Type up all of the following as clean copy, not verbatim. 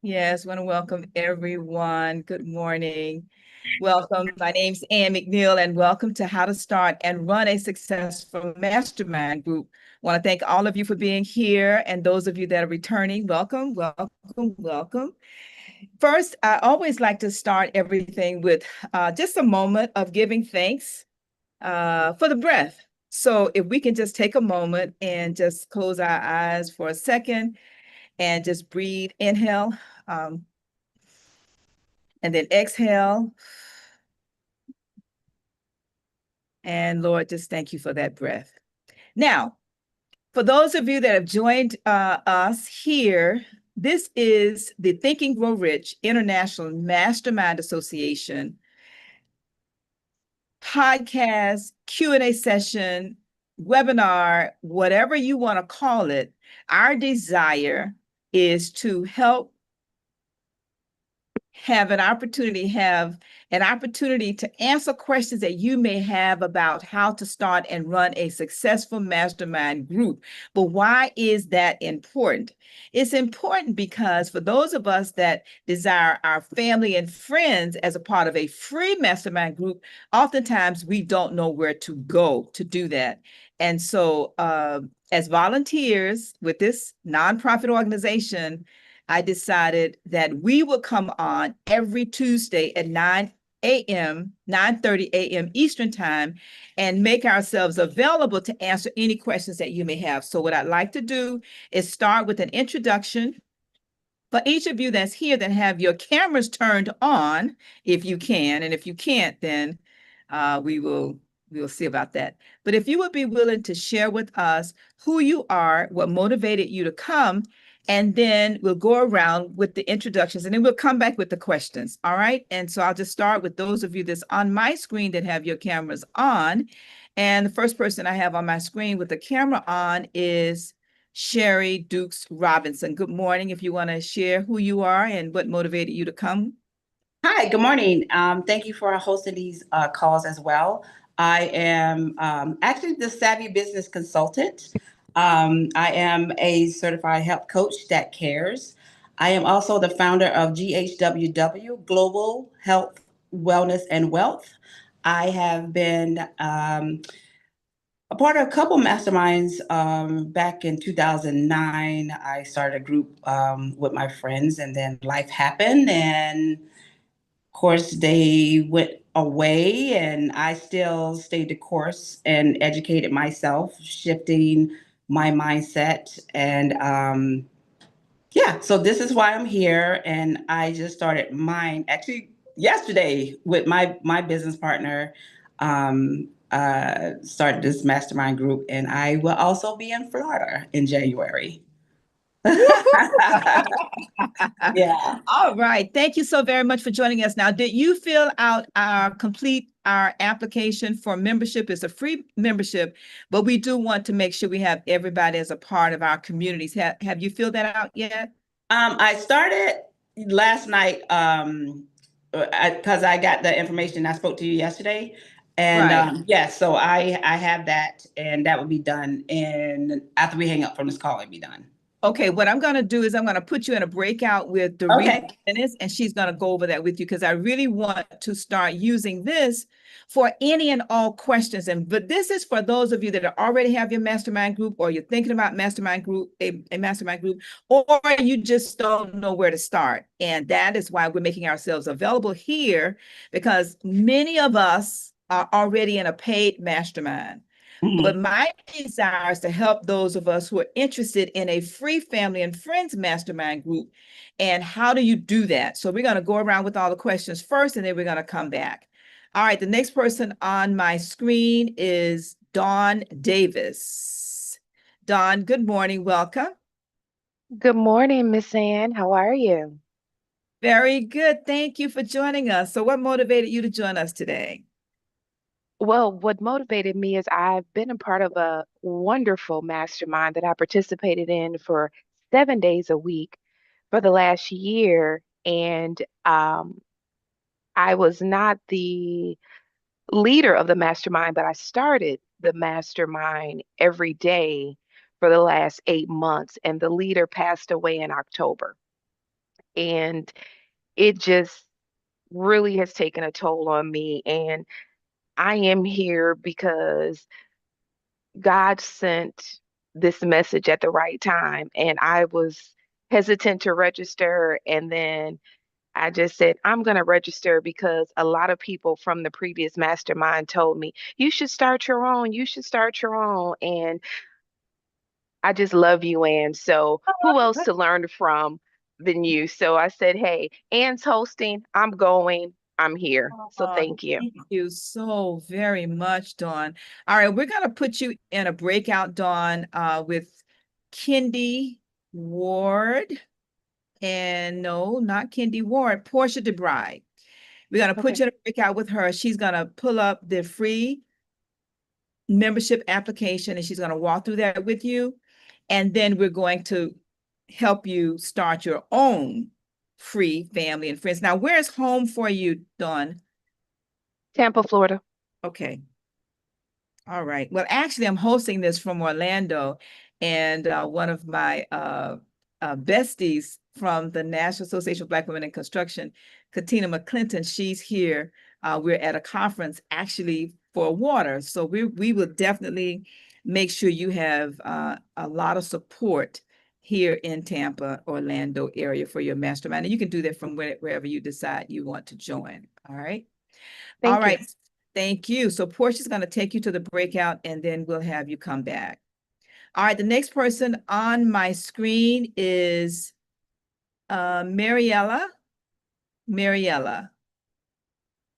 Yes, want to welcome everyone. Good morning. Welcome. My name's Ann McNeill, and welcome to How to Start and Run a Successful Mastermind Group. Want to thank all of you for being here, and those of you that are returning, welcome, welcome, welcome. First, I always like to start everything with just a moment of giving thanks for the breath. So if we can just take a moment and just close our eyes for a second and just breathe, inhale. And then exhale. And Lord, just thank you for that breath. Now, for those of you that have joined us here, this is the Think and Grow Rich International Mastermind Association podcast, Q&A session, webinar, whatever you want to call it. Our desire is to help have an opportunity to answer questions that you may have about how to start and run a successful mastermind group. But why is that important? It's important because for those of us that desire our family and friends as a part of a free mastermind group, oftentimes we don't know where to go to do that. And so as volunteers with this nonprofit organization, I decided that we would come on every Tuesday at 9:30 a.m. Eastern Time, and make ourselves available to answer any questions that you may have. So what I'd like to do is start with an introduction for each of you that's here that have your cameras turned on, if you can, and if you can't, then we'll see about that. But if you would be willing to share with us who you are, what motivated you to come, and then we'll go around with the introductions, and then we'll come back with the questions. All right. And so I'll just start with those of you that's on my screen that have your cameras on. And the first person I have on my screen with the camera on is Sherry Dukes Robinson. Good morning. If you want to share who you are and what motivated you to come. Hi, good morning. Thank you for hosting these calls as well. I am actually the Savvy Business Consultant. I am a certified health coach that cares. I am also the founder of GHWW, Global Health, Wellness, and Wealth. I have been a part of a couple masterminds. Back in 2009, I started a group with my friends, and then life happened, and of course, they went away, and I still stayed the course and educated myself, shifting my mindset. And yeah, so this is why I'm here. And I just started mine actually yesterday with my business partner. Started this mastermind group, and I will also be in Florida in January. Yeah. All right. Thank you so very much for joining us. Now, did you fill out our application for membership? It's a free membership, but we do want to make sure we have everybody as a part of our communities. Have you filled that out yet? I started last night because I got the information. I spoke to you yesterday, and Right. yes, so I have that, and that will be done. And after we hang up from this call, it'll be done. Okay, what I'm going to do is I'm going to put you in a breakout with Doreen Okay. Dennis, and she's going to go over that with you because I really want to start using this for any and all questions. But this is for those of you that already have your mastermind group, or you're thinking about a mastermind group, or you just don't know where to start. And that is why we're making ourselves available here, because many of us are already in a paid mastermind. But Mhm. my desire is to help those of us who are interested in a free family and friends mastermind group. And how do you do that? So we're going to go around with all the questions first, and then we're going to come back. All right, the next person on my screen is Dawn Davis. Dawn, good morning. Welcome. Good morning, Miss Ann. How are you? Very good. Thank you for joining us. So what motivated you to join us today? Well, what motivated me is I've been a part of a wonderful mastermind that I participated in for 7 days a week for the last year. And I was not the leader of the mastermind, but I started the mastermind every day for the last 8 months. And the leader passed away in October. And it just really has taken a toll on me. And I am here because God sent this message at the right time. And I was hesitant to register. And then I just said, I'm going to register because a lot of people from the previous mastermind told me, you should start your own, you should start your own. And I just love you, Ann. So who else to learn from than you? So I said, hey, Ann's hosting, I'm going, I'm here. So Oh, thank you. thank you so very much, Dawn. All right, we're going to put you in a breakout, Dawn, with Kendi Ward. And no, not Kendi Ward, Portia DeBride. We're going to put Okay. you in a breakout with her. She's going to pull up the free membership application and she's going to walk through that with you. And then we're going to help you start your own free family and friends. Now, where's home for you, Dawn? Tampa, Florida. Okay. All right. Well, actually, I'm hosting this from Orlando, and one of my besties from the National Association of Black Women in Construction, Katina McClinton, she's here. We're at a conference actually for water, so we will definitely make sure you have a lot of support here in Tampa, Orlando area for your mastermind, and you can do that from wherever you decide you want to join. All right. All Thank you. right. Thank you. So Portia's going to take you to the breakout and then we'll have you come back. All right. The next person on my screen is Mariella. Mariella.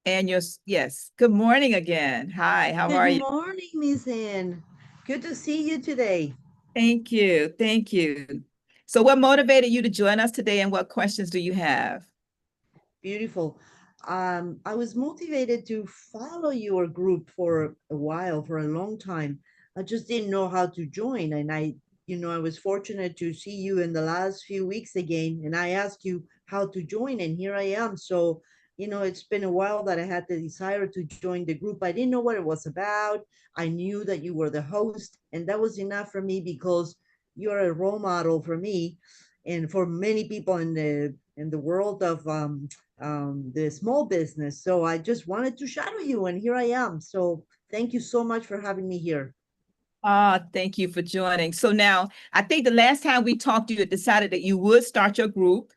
And yes. Good morning again. Hi, how are Good you? morning, Miss Ann. Good to see you today. Thank you. Thank you. So what motivated you to join us today and what questions do you have? Beautiful. I was motivated to follow your group for a while, for a long time. I just didn't know how to join. And I was fortunate to see you in the last few weeks again. And I asked you how to join, and here I am. So, it's been a while that I had the desire to join the group. I didn't know what it was about. I knew that you were the host, and that was enough for me because you're a role model for me and for many people in the world of the small business. So I just wanted to shadow you, and here I am. So thank you so much for having me here. Thank you for joining. So now I think the last time we talked, you had decided that you would start your group.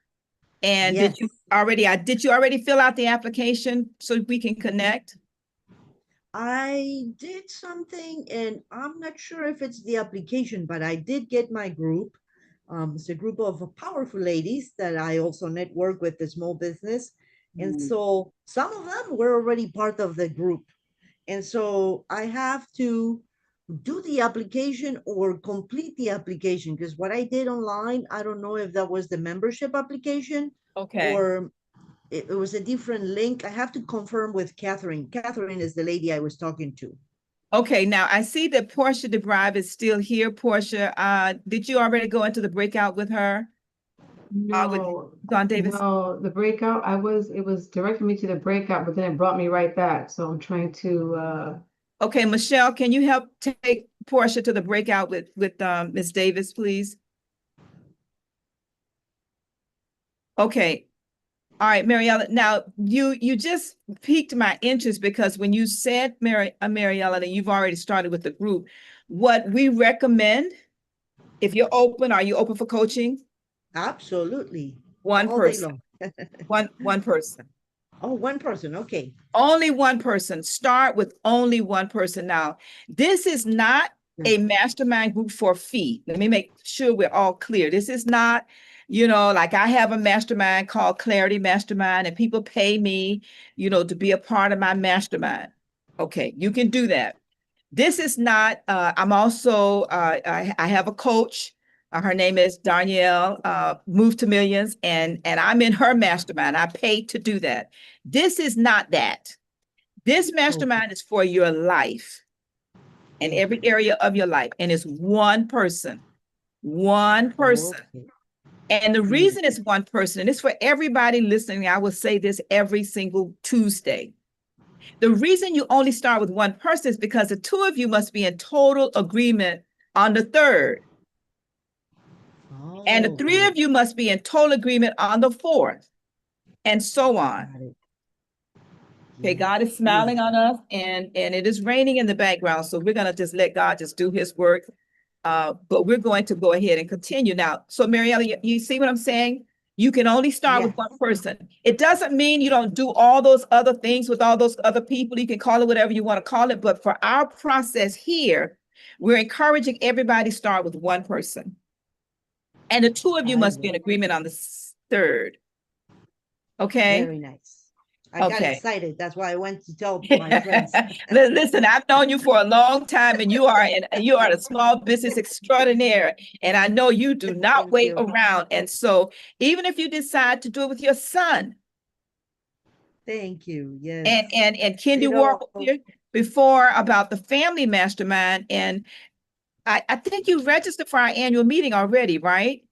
And Yes, did you already fill out the application so we can connect? I did something, and I'm not sure if it's the application, but I did get my group. It's a group of powerful ladies that I also network with the small business. And Mm. so some of them were already part of the group. And so I have to do the application or complete the application because what I did online, I don't know if that was the membership application Okay. or it was a different link. I have to confirm with Catherine. Catherine is the lady I was talking to. Okay, now I see that Portia DeBrive is still here. Portia, did you already go into the breakout with her? With No, Don Davis? no, the breakout, it was directing me to the breakout, but then it brought me right back. So I'm trying to, Okay, Michelle, can you help take Portia to the breakout with Ms. Davis, please? Okay. All right, Mariella. Now you just piqued my interest because when you said Mariella that you've already started with the group, what we recommend, if you're open, are you open for coaching? Absolutely. One All day person, long. one person. Oh, one person. Okay. Only one person. Start with only one person. Now, this is not a mastermind group for fee. Let me make sure we're all clear. This is not, like I have a mastermind called Clarity Mastermind, and people pay me, to be a part of my mastermind. Okay, you can do that. This is not, I'm also, I have a coach. Her name is Danielle, Move to Millions, and I'm in her mastermind. I paid to do that. This is not that. This Okay. mastermind is for your life and Okay. every area of your life. And it's one person, one person. Okay. And the reason Beautiful. it's one person, and it's for everybody listening, I will say this every single Tuesday. The reason you only start with one person is because the two of you must be in total agreement on the third. And the Oh, three good. of you must be in total agreement on the fourth, and so on. Got it. Okay, Yes, God is smiling on beautiful. us, and it is raining in the background, so we're gonna just let God just do his work. But we're going to go ahead and continue now. So Mariella, you see what I'm saying? You can only start with Yes. one person. It doesn't mean you don't do all those other things with all those other people. You can call it whatever you want to call it. But for our process here, we're encouraging everybody to start with one person. And the two of you I must be in will. agreement on the third. Okay? Very nice. I got Okay. excited. That's why I went to tell my friends. Listen, I've known you for a long time, and you are a small business extraordinaire, and I know you do not Thank wait you. around. And so, even if you decide to do it with your son, Thank you. Yes. and Kendi You Ward know, here before about the family mastermind, and I think you registered for our annual meeting already, right?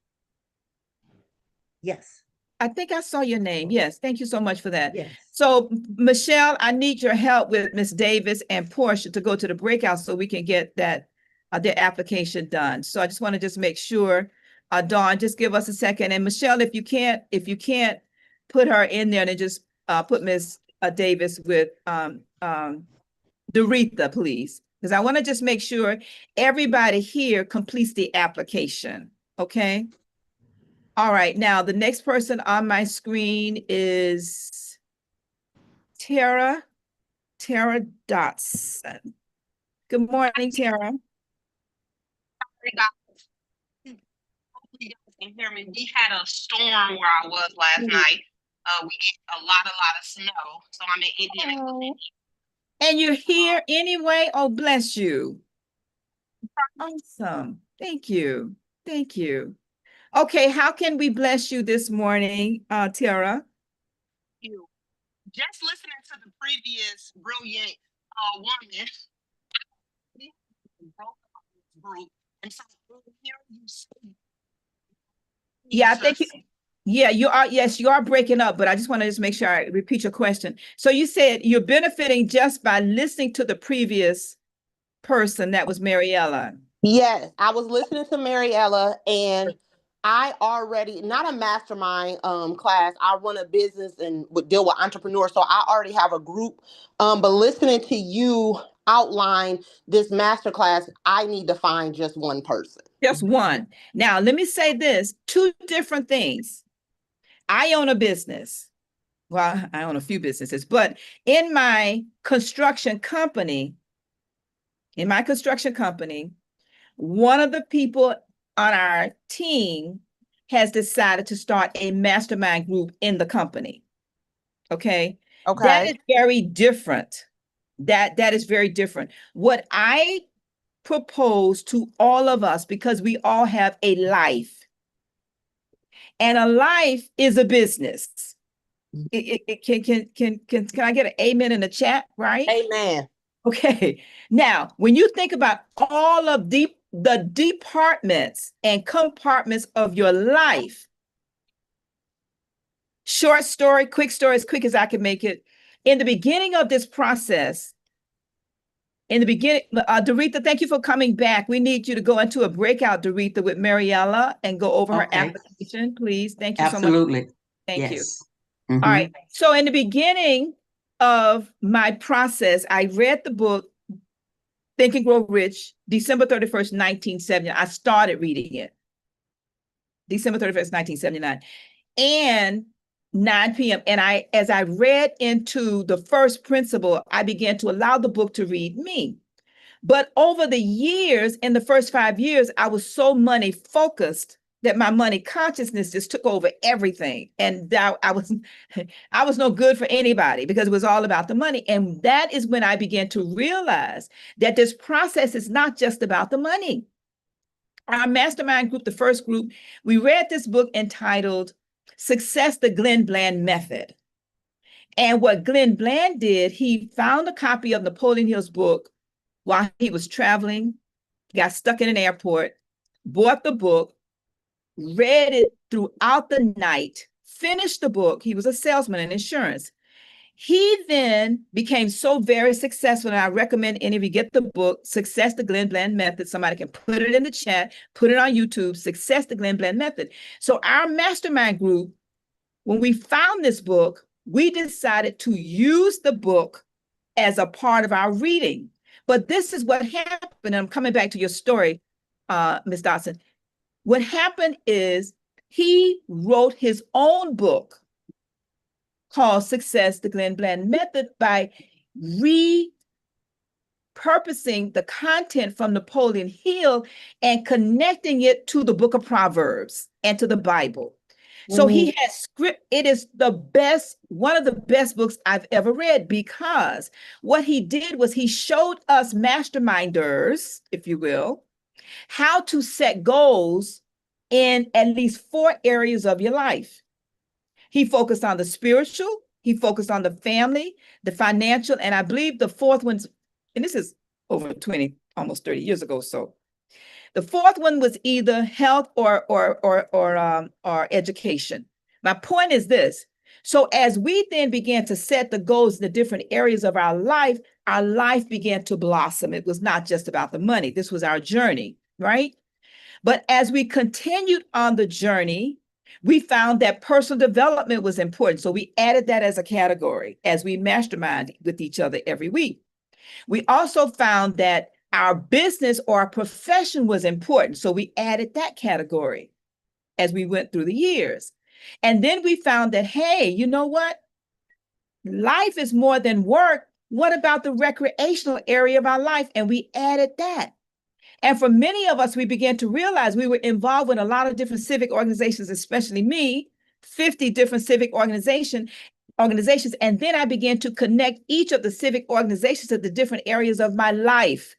yes. I think I saw your name. Yes, thank you so much for that. Yes. So, Michelle, I need your help with Miss Davis and Portia to go to the breakout so we can get that their application done. So I just want to just make sure, Dawn, just give us a second. And Michelle, if you can't put her in there, then just put Miss Davis with Doretha, please, because I want to just make sure everybody here completes the application. Okay. All right, now the next person on my screen is Tara Dotson. Good morning, Tara. Hopefully you guys can hear me. We had a storm where I was last night. We get a lot of snow. So I'm in Indiana. Oh, And you're here anyway? Oh, bless you. Awesome. Thank you. Thank you. Okay, how can we bless you this morning, Tara? You just listening to the previous brilliant woman group, and so hearing you speak. Yeah, I think you are. Yes, you are breaking up, but I just want to just make sure I repeat your question. So you said you're benefiting just by listening to the previous person, that was Mariella. Yes, I was listening to Mariella, and I already not a mastermind class. I run a business and would deal with entrepreneurs, so I already have a group. But listening to you outline this master class, I need to find just one person. Just one. Now, let me say this, two different things. I own a business. Well, I own a few businesses, but in my construction company, one of the people on our team has decided to start a mastermind group in the company. Okay. That is very different. That is very different. What I propose to all of us, because we all have a life, and a life is a business. Can I get an amen in the chat, right? Amen. Okay. Now, when you think about all of the departments and compartments of your life, short story, quick story, as quick as I can make it. In the beginning of this process, Doretha, thank you for coming back. We need you to go into a breakout, Doretha, with Mariella and go over her application, please. Thank you so much. Absolutely. Thank you. Yes. All right. So in the beginning of my process, I read the book, Think and Grow Rich, December 31st, 1970. I started reading it. December 31st, 1979. And 9 p.m. And as I read into the first principle, I began to allow the book to read me. But over the years, in the first 5 years, I was so money focused that my money consciousness just took over everything. And that I was no good for anybody because it was all about the money. And that is when I began to realize that this process is not just about the money. Our mastermind group, the first group, we read this book entitled Success, the Glenn Bland Method. And what Glenn Bland did, he found a copy of Napoleon Hill's book while he was traveling, got stuck in an airport, bought the book, read it throughout the night, finished the book. He was a salesman in insurance. He then became so very successful, and I recommend any of you get the book, Success, the Glenn Bland Method. Somebody can put it in the chat, put it on YouTube, Success, the Glenn Bland Method. So our mastermind group, when we found this book, we decided to use the book as a part of our reading. But this is what happened. And I'm coming back to your story, Ms. Dotson. What happened is he wrote his own book called Success, the Glenn Bland Method, by repurposing the content from Napoleon Hill and connecting it to the book of Proverbs and to the Bible. So he has script. It is the best, one of the best books I've ever read, because what he did was he showed us masterminders, if you will, how to set goals in at least 4 areas of your life. He focused on the spiritual, he focused on the family, the financial, and I believe the fourth one's, and this is over 20, almost 30 years ago. So the fourth one was either health or education. My point is this. So as we then began to set the goals in the different areas of our life began to blossom. It was not just about the money. This was our journey, right? But as we continued on the journey, we found that personal development was important. So we added that as a category as we mastermind with each other every week. We also found that our business or our profession was important. So we added that category as we went through the years. And then we found that, hey, you know what? Life is more than work. What about the recreational area of our life? And we added that. And for many of us, we began to realize we were involved with a lot of different civic organizations, especially me, 50 different civic organizations. And then I began to connect each of the civic organizations to the different areas of my life.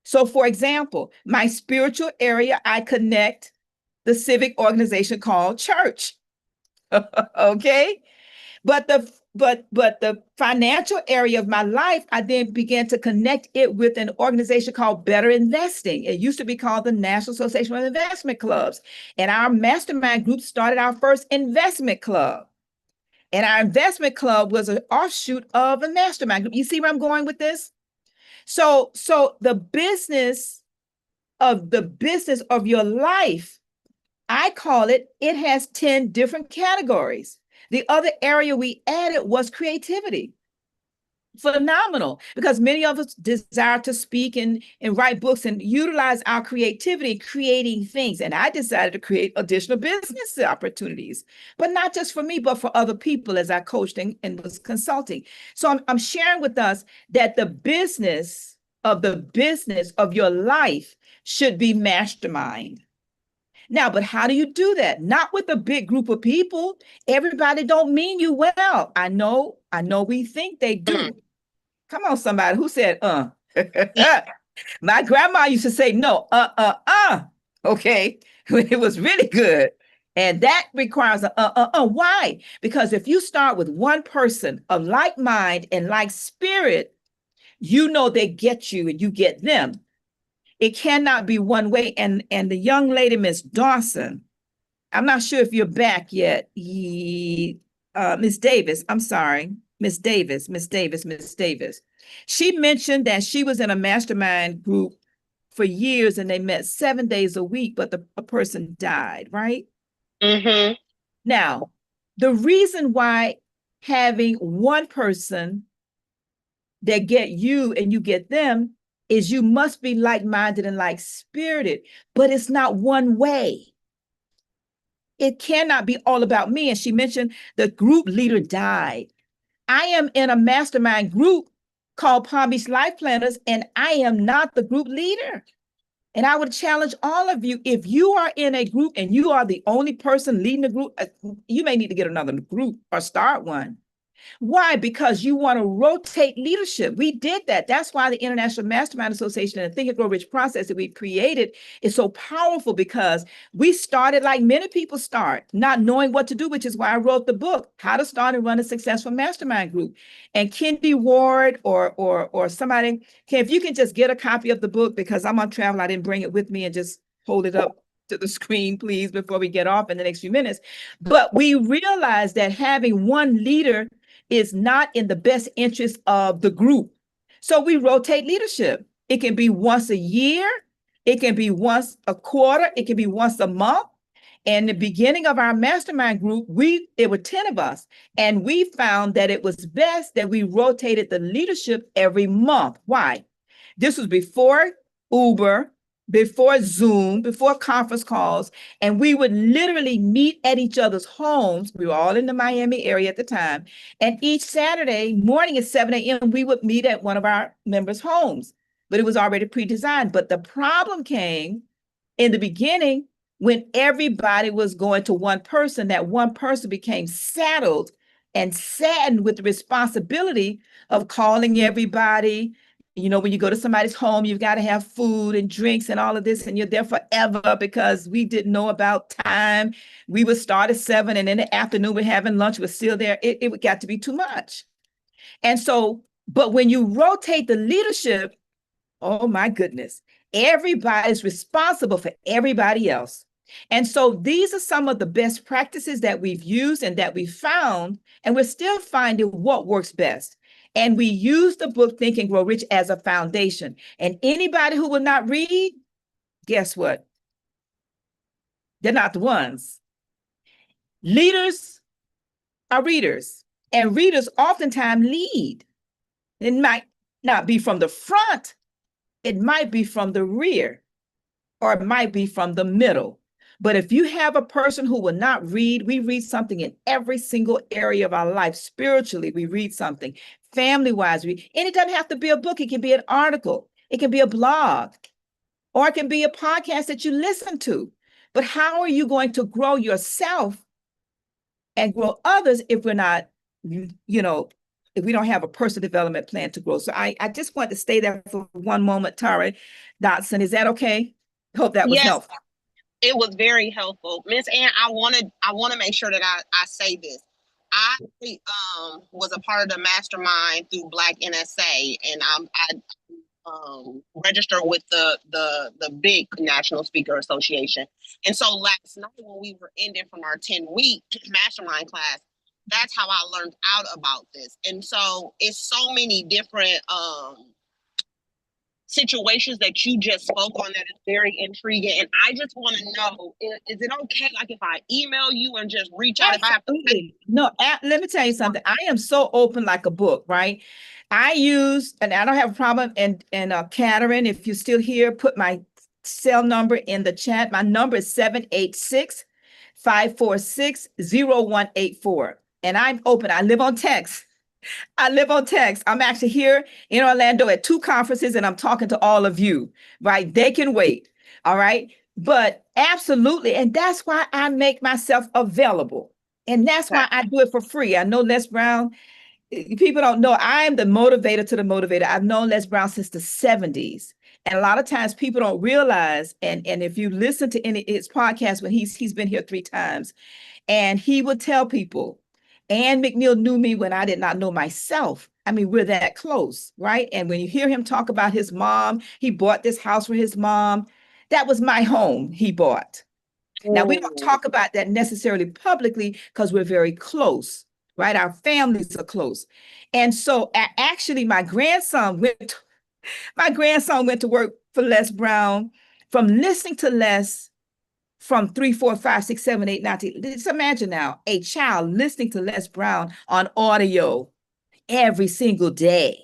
So for example, my spiritual area, I connect the civic organization called church. Okay. But the financial area of my life, I then began to connect it with an organization called Better Investing. It used to be called the National Association of Investment Clubs. And our mastermind group started our first investment club. And our investment club was an offshoot of a mastermind group. You see where I'm going with this? So the business of your life, I call it has 10 different categories. The other area we added was creativity. Phenomenal, because many of us desire to speak and write books and utilize our creativity, creating things. And I decided to create additional business opportunities, but not just for me, but for other people as I coached and was consulting. So I'm sharing with us that the business of your life should be mastermind. Now, but how do you do that? Not with a big group of people. Everybody don't mean you well. I know we think they do. Come on, somebody who said, My grandma used to say, no, okay. It was really good. And that requires Why? Because if you start with one person of like mind and like spirit, you know they get you and you get them. It cannot be one way. And the young lady, Miss Dawson, I'm not sure if you're back yet. Miss Davis, I'm sorry. Miss Davis. She mentioned that she was in a mastermind group for years and they met 7 days a week, but a person died, right? Mm-hmm. Now, the reason why having one person that get you and you get them is you must be like-minded and like-spirited, but it's not one way. It cannot be all about me. And she mentioned the group leader died. I am in a mastermind group called Palm Beach Life Planners, and I am not the group leader. And I would challenge all of you, if you are in a group and you are the only person leading the group, you may need to get another group or start one. Why? Because you want to rotate leadership. We did that. That's why the International Mastermind Association and the Think and Grow Rich process that we created is so powerful, because we started like many people start, not knowing what to do, which is why I wrote the book, How to Start and Run a Successful Mastermind Group. And Kendi Ward or somebody, if you can just get a copy of the book, because I'm on travel, I didn't bring it with me, and just hold it up to the screen, please, before we get off in the next few minutes. But we realized that having one leader is not in the best interest of the group. So we rotate leadership. It can be once a year, it can be once a quarter, it can be once a month. And the beginning of our mastermind group, there were 10 of us, and we found that it was best that we rotated the leadership every month. Why? This was before Uber, before Zoom, before conference calls, and we would literally meet at each other's homes. We were all in the Miami area at the time. And each Saturday morning at 7 a.m., we would meet at one of our members' homes, but it was already pre-designed. But the problem came in the beginning when everybody was going to one person. That one person became saddled and saddened with the responsibility of calling everybody. You know, when you go to somebody's home, you've got to have food and drinks and all of this, and you're there forever because we didn't know about time. We would start at 7, and in the afternoon, we're having lunch, we're still there. It got to be too much. And so, but when you rotate the leadership, oh my goodness, everybody's responsible for everybody else. And so these are some of the best practices that we've used and that we found, and we're still finding what works best. And we use the book Think and Grow Rich as a foundation. And anybody who will not read, guess what? They're not the ones. Leaders are readers, and readers oftentimes lead. It might not be from the front, it might be from the rear, or it might be from the middle. But if you have a person who will not read, we read something in every single area of our life. Spiritually, we read something. Family-wise, and it doesn't have to be a book. It can be an article. It can be a blog, or it can be a podcast that you listen to. But how are you going to grow yourself and grow others if we're not, if we don't have a personal development plan to grow? So I just want to stay there for one moment, Tara Dotson. Is that okay? Hope that was helpful. It was very helpful. Miss Ann, I want to make sure that I say this. I was a part of the mastermind through Black NSA, and I registered with the big National Speaker Association. And so last night when we were ending from our 10-week mastermind class, that's how I learned out about this. And so it's so many different situations that you just spoke on that is very intriguing. And I just want to know, is it okay, like if I email you and just reach out if I have to? No, let me tell you something. I am so open like a book, right? I use, and I don't have a problem, and Catherine, if you're still here, put my cell number in the chat. My number is 786-546-0184. And I'm open. I live on text. I'm actually here in Orlando at 2 conferences, and I'm talking to all of you, right? They can wait, all right? But absolutely, and that's why I make myself available. And that's why I do it for free. I know Les Brown, people don't know, I am the motivator to the motivator. I've known Les Brown since the 70s. And a lot of times people don't realize, and if you listen to any of his podcasts, when he's been here 3 times, and he would tell people, and McNeill knew me when I did not know myself. I mean, we're that close, right? And when you hear him talk about his mom, he bought this house for his mom. That was my home he bought. Now, we don't talk about that necessarily publicly because we're very close, right? Our families are close. And so actually, my grandson went to work for Les Brown. From listening to Les from 3, 4, 5, 6, 7, 8, 9, 10. Just imagine now a child listening to Les Brown on audio every single day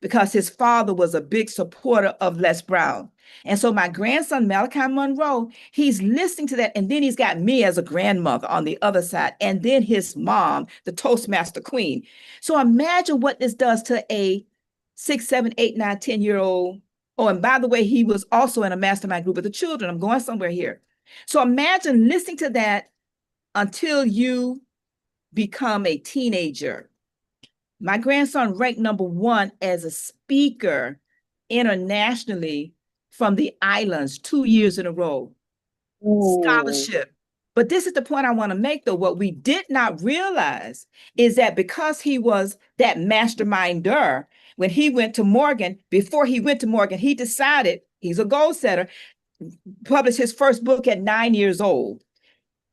because his father was a big supporter of Les Brown. And so my grandson, Malachi Monroe, he's listening to that. And then he's got me as a grandmother on the other side. And then his mom, the Toastmaster Queen. So imagine what this does to a 6, 7, 8, 9, 10-year-old. Oh, and by the way, he was also in a mastermind group with the children. I'm going somewhere here. So imagine listening to that until you become a teenager. My grandson ranked #1 as a speaker internationally from the islands 2 years in a row. Scholarship. But this is the point I want to make, though. What we did not realize is that because he was that masterminder, when he went to Morgan, before he went to Morgan, he decided, he's a goal setter, published his first book at 9 years old.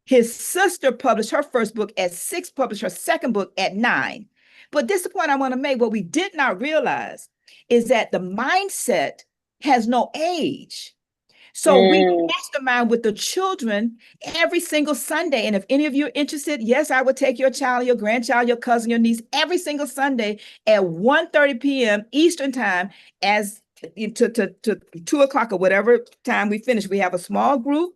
His sister published her first book at 6, published her second book at 9. But this is the point I want to make. What we did not realize is that the mindset has no age. So we mastermind with the children every single Sunday. And if any of you are interested, yes, I would take your child, your grandchild, your cousin, your niece every single Sunday at 1:30 p.m. Eastern time as to 2 o'clock or whatever time we finish. We have a small group.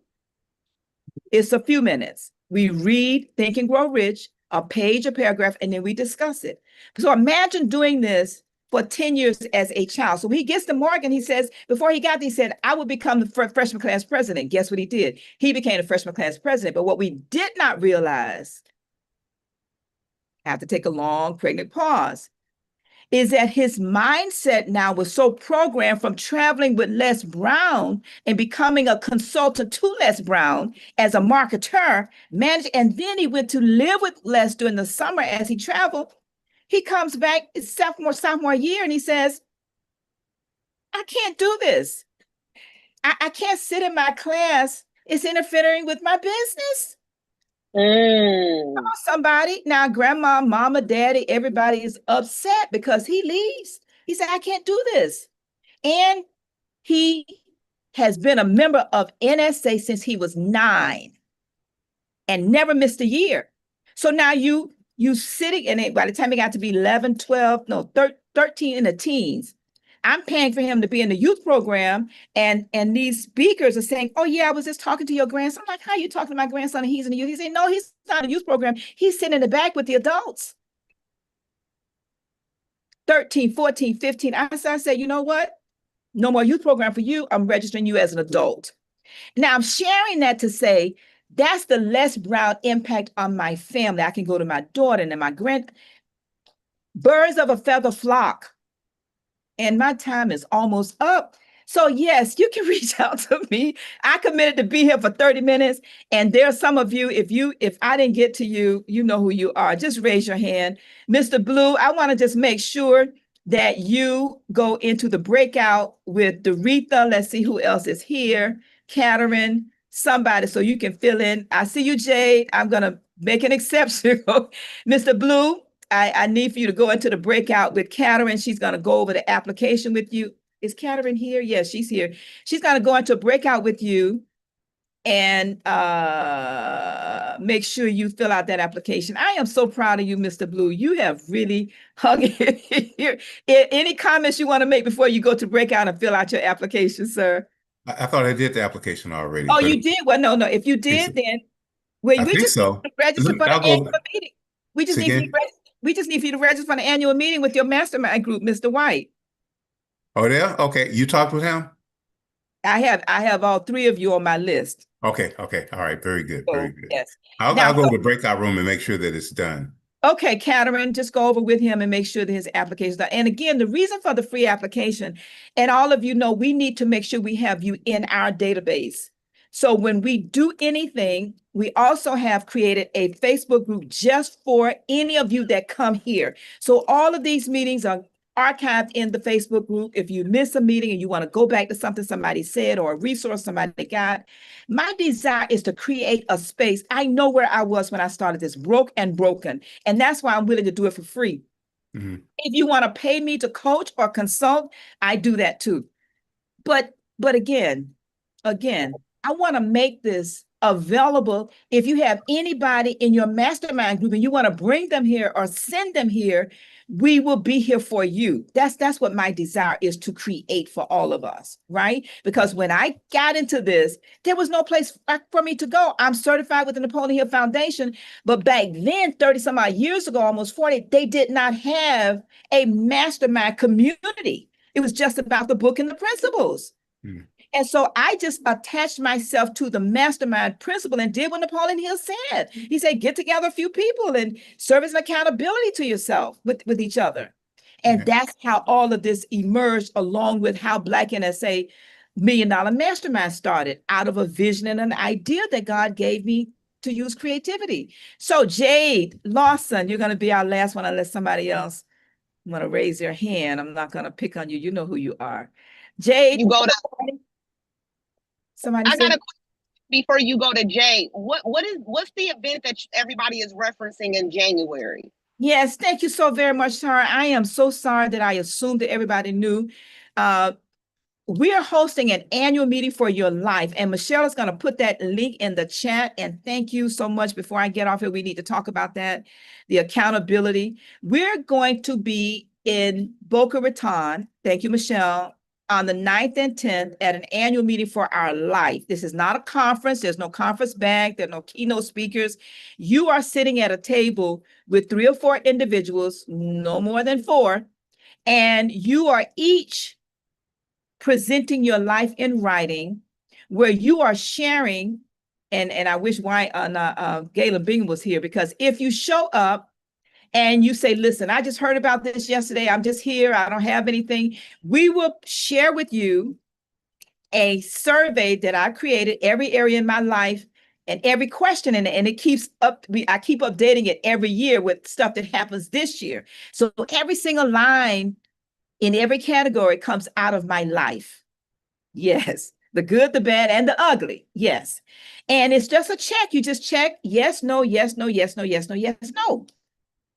It's a few minutes. We read Think and Grow Rich, a page, a paragraph, and then we discuss it. So imagine doing this for 10 years as a child. So when he gets to Morgan, he says, before he got there, he said, I would become the freshman class president. Guess what he did? He became the freshman class president. But what we did not realize, I have to take a long pregnant pause, is that his mindset now was so programmed from traveling with Les Brown and becoming a consultant to Les Brown as a marketer, manager, and then he went to live with Les during the summer as he traveled. He comes back sophomore year, and he says, I can't do this. I can't sit in my class. It's interfering with my business. Come on, somebody. Now, grandma, mama, daddy, everybody is upset because he leaves. He said, I can't do this. And he has been a member of NSA since he was 9 and never missed a year. So now you sitting in it, by the time he got to be 11, 12, no, 13 in the teens, I'm paying for him to be in the youth program, and these speakers are saying, oh yeah, I was just talking to your grandson. I'm like, how are you talking to my grandson and he's in the youth? He's saying, no, he's not in the youth program. He's sitting in the back with the adults. 13, 14, 15. I said, you know what? No more youth program for you. I'm registering you as an adult. Now I'm sharing that to say, that's the Les Brown impact on my family. I can go to my daughter and my birds of a feather flock. And my time is almost up. So yes, you can reach out to me. I committed to be here for 30 minutes. And there are some of you, if I didn't get to you, you know who you are. Just raise your hand. Mr. Blue, I want to just make sure that you go into the breakout with Doretha. Let's see who else is here. Catherine, somebody, so you can fill in. I see you, Jade. I'm going to make an exception. Mr. Blue, I need for you to go into the breakout with Catherine. She's going to go over the application with you. Is Catherine here? Yes, she's here. She's going to go into a breakout with you and make sure you fill out that application. I am so proud of you, Mr. Blue. You have really hung in here. Any comments you want to make before you go to breakout and fill out your application, sir? I thought I did the application already. Oh, you did? Well, no. If you did, then we think just so. Register for the annual meeting. We just Say need we just need for you to register for the annual meeting with your mastermind group, Mr. White. Oh, yeah? Okay. You talked with him? I have all 3 of you on my list. Okay. All right. Very good. Very good. Yes. I'll go to the breakout room and make sure that it's done. Okay, Catherine, just go over with him and make sure that his application is done. And again, the reason for the free application, and all of you know, we need to make sure we have you in our database. So when we do anything, we also have created a Facebook group just for any of you that come here. So all of these meetings are archived in the Facebook group. If you miss a meeting and you want to go back to something somebody said or a resource somebody got, my desire is to create a space. I know where I was when I started this, broke and broken. And that's why I'm willing to do it for free. Mm-hmm. If you want to pay me to coach or consult, I do that too. But again, I want to make this available. If you have anybody in your mastermind group and you want to bring them here or send them here, we will be here for you. That's what my desire is to create for all of us, right? Because when I got into this, there was no place for me to go. I'm certified with the Napoleon Hill Foundation, but back then, 30 some odd years ago, almost 40, they did not have a mastermind community. It was just about the book and the principles. Mm. And so I just attached myself to the mastermind principle and did what Napoleon Hill said. He said, get together a few people and serve as an accountability to yourself with each other. And that's how all of this emerged, along with how Black NSA $1 Million Mastermind started, out of a vision and an idea that God gave me to use creativity. So Jade Lawson, you're going to be our last one unless somebody else want to raise their hand. I'm not going to pick on you. You know who you are. Jade. You go to somebody. I got a question before you go to Jade. What's the event that everybody is referencing in January? Yes, thank you so very much, Tara. I am so sorry that I assumed that everybody knew. Uh, we are hosting an annual meeting for your life, and Michelle is going to put that link in the chat. And thank you so much. Before I get off here, we need to talk about that, the accountability. We're going to be in Boca Raton. Thank you, Michelle. On the 9th and 10th at an annual meeting for our life. This is not a conference. There's no conference bag. There are no keynote speakers. You are sitting at a table with 3 or 4 individuals, no more than 4, and you are each presenting your life in writing, where you are sharing, and I wish Galen Bingham was here, because if you show up and you say, listen, I just heard about this yesterday, I'm just here, I don't have anything, we will share with you a survey that I created, every area in my life and every question in it, and it keeps up. I keep updating it every year with stuff that happens this year. So every single line in every category comes out of my life. Yes. The good, the bad, and the ugly. Yes. And it's just a check. You just check yes, no, yes, no, yes, no, yes, no, yes, no.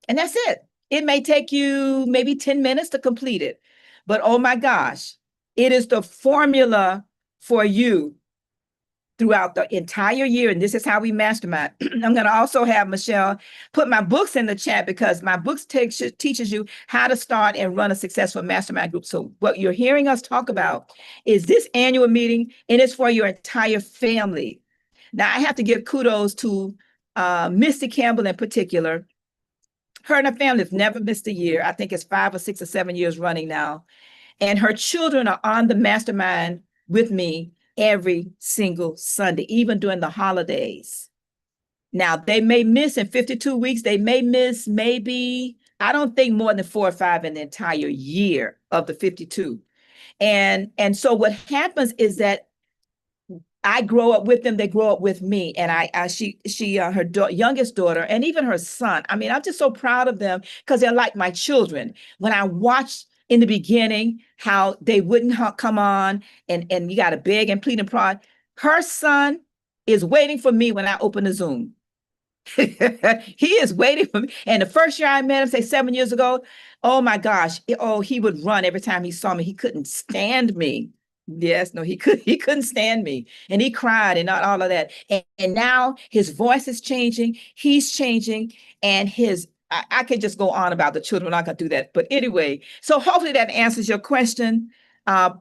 And that's it. It may take you maybe 10 minutes to complete it. But oh my gosh, it is the formula for you throughout the entire year. And this is how we mastermind. I'm going to also have Michelle put my books in the chat, because my books teaches you how to start and run a successful mastermind group. So what you're hearing us talk about is this annual meeting, and it's for your entire family. Now, I have to give kudos to Misty Campbell in particular. Her and her family have never missed a year. I think it's 5 or 6 or 7 years running now. And her children are on the mastermind with me every single Sunday, even during the holidays. Now, they may miss in 52 weeks, they may miss maybe, I don't think more than 4 or 5 in the entire year of the 52. And so what happens is that I grow up with them, they grow up with me. And her youngest daughter, and even her son, I mean, I'm just so proud of them, because they're like my children. When I watched in the beginning how they wouldn't come on, and you got to beg and plead and prod, her son is waiting for me when I open the Zoom. He is waiting for me. And the first year I met him, say 7 years ago, oh my gosh, he would run every time he saw me. He couldn't stand me. Yes, no, he couldn't stand me. And he cried and not all of that. And now his voice is changing, he's changing, and I could just go on about the children. I'm not gonna do that. But anyway, so hopefully that answers your question.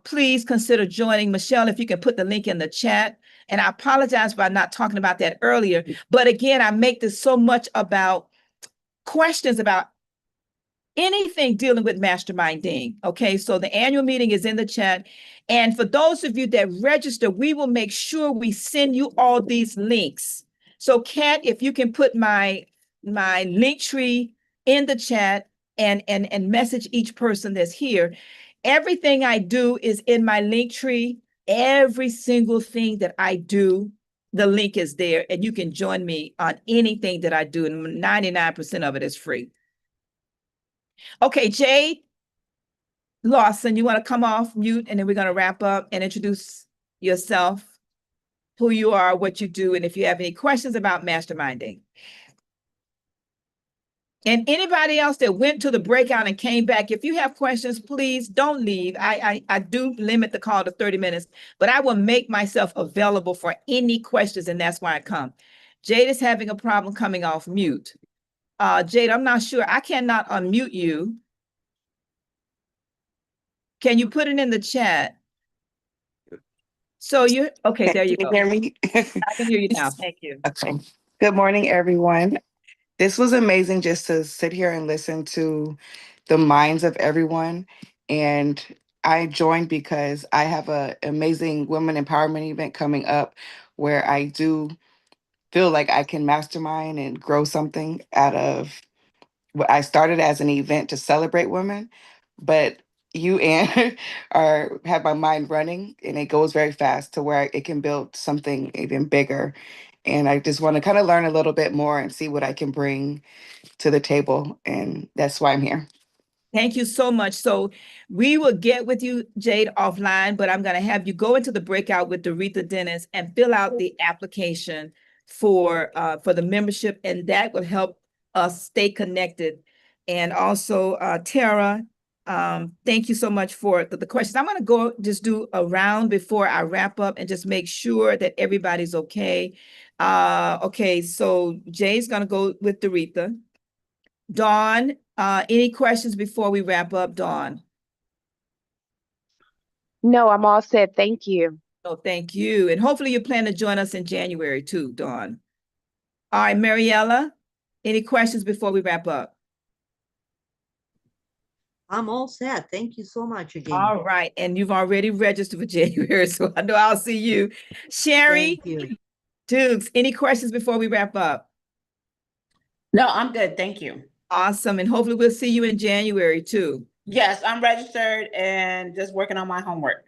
Please consider joining. Michelle, if you can put the link in the chat. And I apologize for not talking about that earlier. But again, I make this so much about questions about anything dealing with masterminding. Okay, so the annual meeting is in the chat. And for those of you that register, we will make sure we send you all these links. So Kat, if you can put my link tree in the chat and message each person that's here. Everything I do is in my link tree. Every single thing that I do, the link is there, and you can join me on anything that I do, and 99% of it is free. Okay, Jade Lawson, you want to come off mute, and then we're going to wrap up and introduce yourself, who you are, what you do, and if you have any questions about masterminding. And anybody else that went to the breakout and came back, if you have questions, please don't leave. I do limit the call to 30 minutes, but I will make myself available for any questions, and that's why I come. Jade is having a problem coming off mute. Jade, I'm not sure. I cannot unmute you. Can you put it in the chat? So you're, okay, there you go. Can you hear me? I can hear you now. Thank you. Okay. Good morning, everyone. This was amazing, just to sit here and listen to the minds of everyone. And I joined because I have an amazing women empowerment event coming up, where I do feel like I can mastermind and grow something out of what I started as an event to celebrate women. But you and have my mind running, and it goes very fast to where it can build something even bigger. And I just want to kind of learn a little bit more and see what I can bring to the table. And that's why I'm here. Thank you so much. So we will get with you, Jade, offline, but I'm going to have you go into the breakout with Doretha Dennis and fill out the application for the membership, and that will help us stay connected And also, Tara, thank you so much for the questions. I'm going to go just do a round before I wrap up and just make sure that everybody's okay. Okay, so Jay's going to go with Doretha. Dawn, any questions before we wrap up, Dawn? No, I'm all set. Thank you. Oh, thank you. And hopefully you plan to join us in January too, Dawn. All right, Mariella, any questions before we wrap up? I'm all set. Thank you so much again. All right. And you've already registered for January, so I know I'll see you. Sherry, Thank you. Dukes, any questions before we wrap up? No, I'm good. Thank you. Awesome. And hopefully we'll see you in January too. Yes, I'm registered and just working on my homework.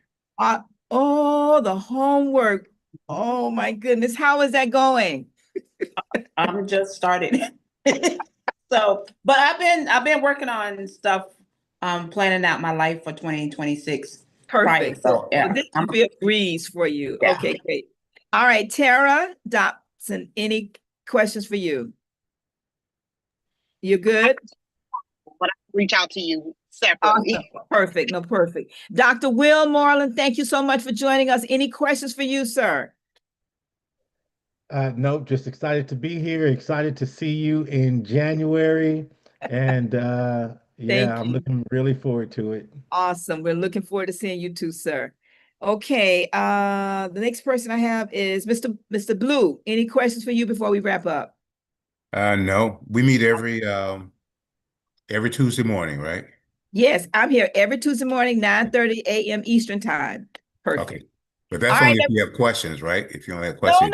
Oh, the homework. Oh my goodness. How is that going? I'm just started. So, but I've been working on stuff, planning out my life for 2026. Perfect. So yeah, This will be a breeze for you. Yeah. Okay, great. All right, Tara Dobson, any questions for you? You good? But I'll reach out to you separately. Awesome. Perfect. No, perfect. Dr. Will Moreland, thank you so much for joining us. Any questions for you, sir? Nope, just excited to be here, excited to see you in January. And yeah, I'm you. looking really forward to it. Awesome. We're looking forward to seeing you too, sir. Okay. The next person I have is Mr. Blue. Any questions for you before we wrap up? No, we meet every Tuesday morning, right? Yes, I'm here every Tuesday morning, 9:30 a.m. Eastern time. Perfect. Okay. But that's All right, only if you have questions, right? If you only have No, questions.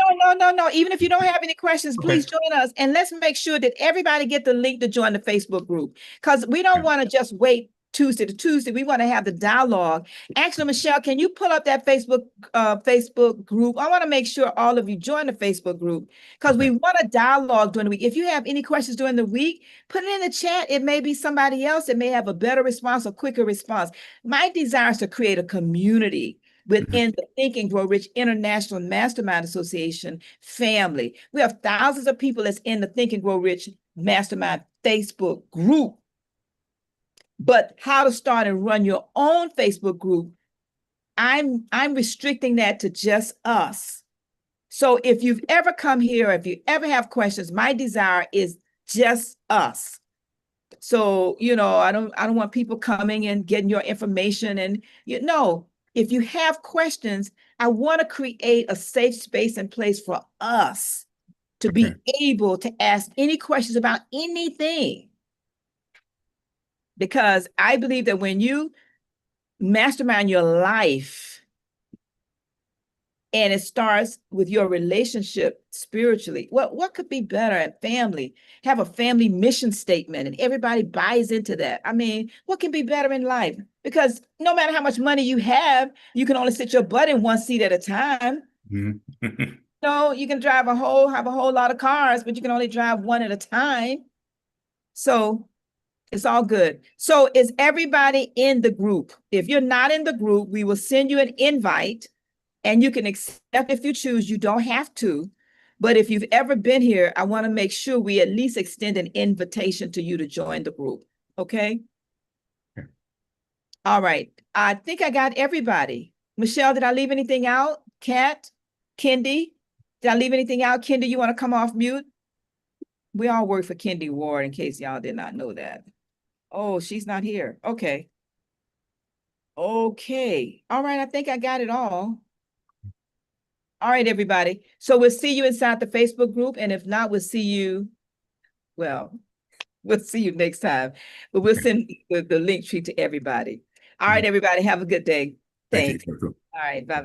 no. Even if you don't have any questions, Okay. please join us. And let's make sure that everybody get the link to join the Facebook group, because we don't want to just wait Tuesday to Tuesday. We want to have the dialogue. Actually, Michelle, can you pull up that Facebook group? I want to make sure all of you join the Facebook group, because we want a dialogue during the week. If you have any questions during the week, put it in the chat. It may be somebody else that may have a better response or quicker response. My desire is to create a community within the Think and Grow Rich International Mastermind Association family. We have thousands of people that's in the Think and Grow Rich Mastermind Facebook group. But how to start and run your own Facebook group, I'm restricting that to just us. So if you've ever come here, if you ever have questions, my desire is just us. So, I don't want people coming and getting your information. And if you have questions, I want to create a safe space and place for us to be able to ask any questions about anything. Because I believe that when you mastermind your life, and it starts with your relationship spiritually. What could be better at family? Have a family mission statement and everybody buys into that. I mean, what can be better in life? Because no matter how much money you have, you can only sit your butt in one seat at a time. You can have a whole lot of cars, but you can only drive one at a time. So it's all good. So is everybody in the group? If you're not in the group, we will send you an invite. And you can accept if you choose, you don't have to. But if you've ever been here, I want to make sure we at least extend an invitation to you to join the group. Okay? All right. I think I got everybody. Michelle, did I leave anything out? Kat, Kendi, did I leave anything out? Kendi, you want to come off mute? We all work for Kendi Ward, in case y'all did not know that. Oh, she's not here. Okay. Okay. All right. I think I got it all. All right, everybody. So we'll see you inside the Facebook group. And if not, we'll see you next time. But we'll send the link tree to everybody. All right, everybody. Have a good day. Thanks. Thank you. All right. Bye-bye.